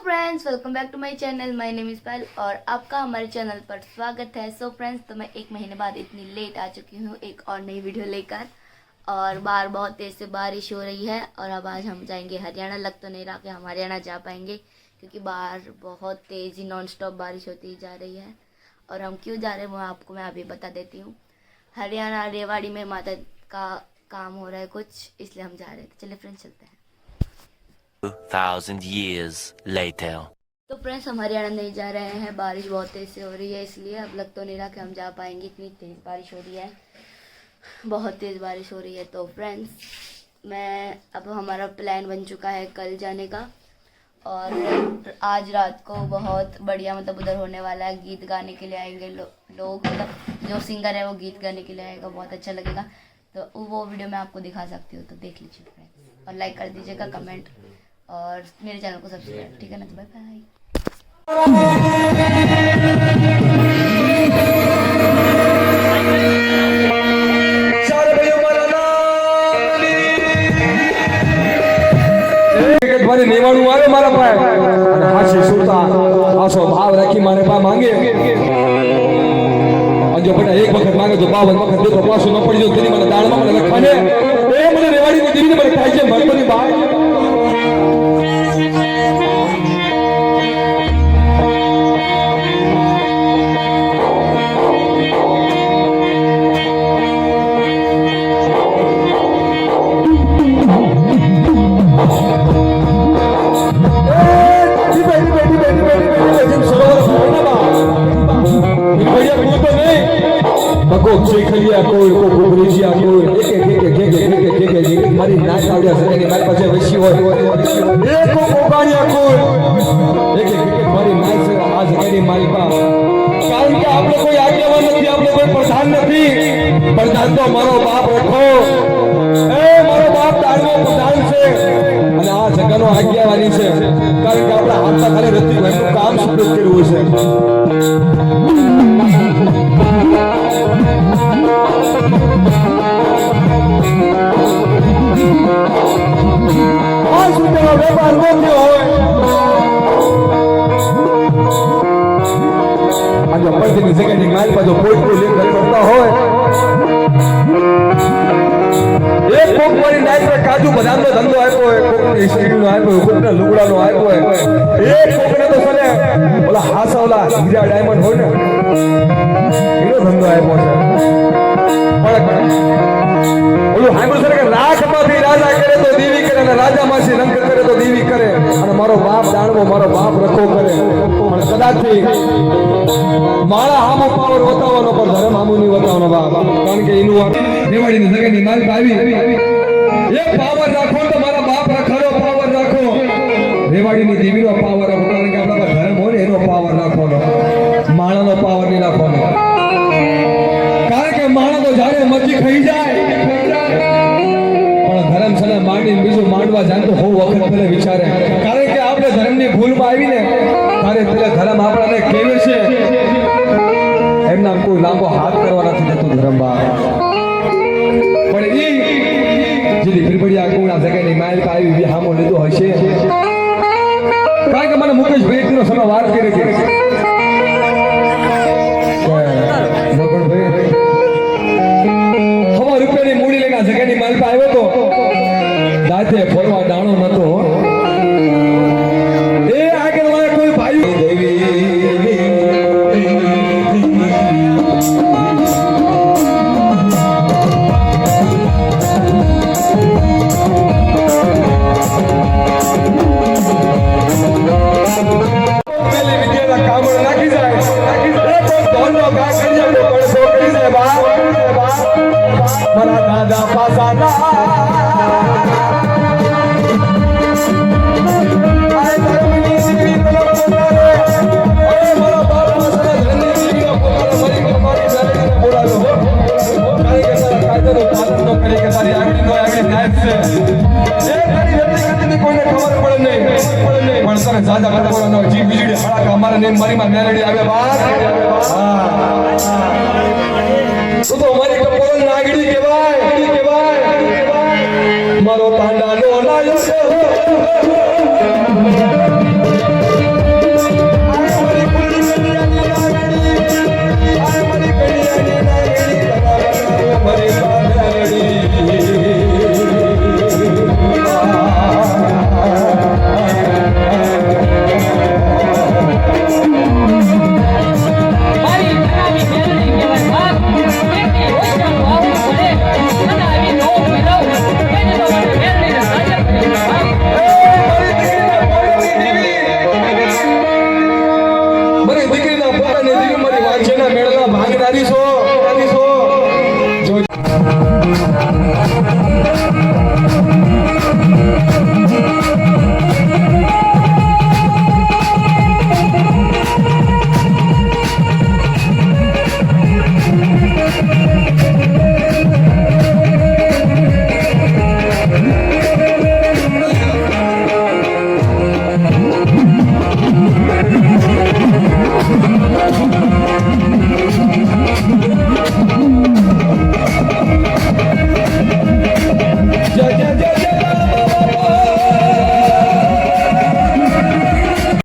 Friends, welcome back to my channel. My name is Payal और आपका हमारे चैनल पर स्वागत है। सो फ्रेंड्स, तो मैं 1 महीने बाद इतनी लेट आ चुकी हूँ एक और नई वीडियो लेकर। और बाहर बहुत तेज़ से बारिश हो रही है और अब आज हम जाएंगे हरियाणा। लग तो नहीं रहा कि हम हरियाणा जा पाएंगे क्योंकि बाहर बहुत तेज़ी नॉन स्टॉप बारिश होती जा रही है। और हम क्यों जा रहे हैं वो आपको मैं अभी बता देती हूँ। हरियाणा रेवाड़ी में माता का काम हो रहा है कुछ, इसलिए हम जा रहे हैं। तो चलिए फ्रेंड्स, चलते हैं। 2000 years later. तो फ्रेंड्स, हम हरियाणा नहीं जा रहे हैं, बारिश बहुत तेज़ से हो रही है इसलिए अब लग तो नहीं रहा कि हम जा पाएंगे। इतनी तेज़ बारिश हो रही है, बहुत तेज़ बारिश हो रही है। तो फ्रेंड्स, अब हमारा प्लान बन चुका है कल जाने का। और आज रात को बहुत बढ़िया उधर होने वाला है। गीत गाने के लिए आएंगे लोग, मतलब जो सिंगर है वो गीत गाने के लिए आएगा, बहुत अच्छा लगेगा। तो वो वीडियो मैं आपको दिखा सकती हूँ, तो देख लीजिए फ्रेंड्स। और लाइक कर दीजिएगा, कमेंट और मेरे चैनल को सब्सक्राइब, ठीक है ना। तो बाय बाय। नेवाणु आवे मारा पाए અને હાસી સુતા આસો ભાવ રાખી મારે પા માંગે અંજો બેટા એક વખત માંગે તો 52 વખત દે તો પાછો ન પડી જો તેની મને દાળમાં મને લખવાને એ મને રેવાડીની દીવીને મને થાય છે મરતોની બા કોઈ કો ગુબરીજીયા કોઈ એક મારી નાચ આવડ્યા છે એની મારી પાસે વસી હોય એક કો કોકાણિયા કોઈ એક મારી નાચ છે આ જગ્યાની મારી પાસે કારણ કે આપણે કોઈ આગેવાન નથી, આપણે કોઈ પ્રધાન નથી। પ્રધાન તો મારો બાપ રખો, એ મારો બાપ દાડનો પ્રધાન છે અને આ જગ્યાનો આગેવાની છે કારણ કે આપણા હાથમાં ખાલી રતી એનું કામ સુપ્રત કર્યું છે। વેપાર ગોત્યો હોય આજે પૈસાની જગ્યાની મારી પાસે પોટકો લેખર કરતા હોય એક કોક મારી નાઈટ પર કાજુ બદામનો ધંધો આપ્યો હોય, કોક સ્ટીલનો આપ્યો હોય, કોકના લુગડાનો આપ્યો હોય, એક કોકને તો સલે ઓલા હાસા હીરા ડાયમંડ હોય ને એનો ધંધો આપ્યો છે। ઓલું સાંભળ્યું છે કે રાખમાંથી રાજા કરે તો દેવી કરે અને રાજામાંથી રંગ કરે તો દેવી કરે અને મારો બાપ દાણવો મારો બાપ રખો કરે પણ કદાચથી મારા હામો પાવર વતાવવાનો પણ ધર્મ હામો નહીં વતાવવાનો બાપ કારણ કે એનું રેવાડીની જગ્યાની માલિક આવી એક પાવર રાખો તો મારા બાપ રખાડો પાવર રાખો, રેવાડીની દેવીનો પાવર રાખો કારણ કે આપણા પર ધર્મ હોય ને એનો પાવર રાખવાનો, માણાનો પાવર નહીં રાખવાનો કારણ કે માણા તો જાણે મરજી ખાઈ જાય પણ ધર્મ સને માંડીને બીજું માંડવા જાય તો બહુ વખત પહેલા વિચારે કારણ કે આપણે ધર્મની ભૂલમાં આવીને ત્યારે પેલા ધર્મ આપણાને કેવે છે એમના કોઈ લાંબો હાથ કરવા નથી દેતો ધર્મમાં પણ એ જેની ફીરબડિયા કોણા જગ્યાની માઇલ આવી વિહામો લીધો હશે કારણ કે મને મુકેશ ભાઈનો સમય વાત કરી કે રૂપિયાની મૂડી લઈને જગ્યાની માલિક આવ્યો તો દાંતે ફરવા દાણો નતો એ આગળ વાળે કોઈ ભાઈ દેવી પેલી વિદ્યાના કામળ નાખી જાય ધોનો ગા કરી જાય પડસો કરી જાય બા મારા દાદા પાસાના આય ધર્મની દીકરી તલબ બોલાવે ઓય મારા બાપ પાસાના ધર્મની દીકરી બોલાવે મારી જાણીને બોલાવે હો કારણ કે તારા કાયદાનો પાલન ન કરે કે તારી આગળ નાયક છે એ તારી જતી ગતિની કોઈને ખબર પડે નહીં પણ તને જાજા કરવાનો જી વીજળી હળાકા અમારા નેમ મારીમાં મેલડી આવે બાપ હા તો મારી કપોળ નાગડી કહેવાય મારો તાંડાનો લાયો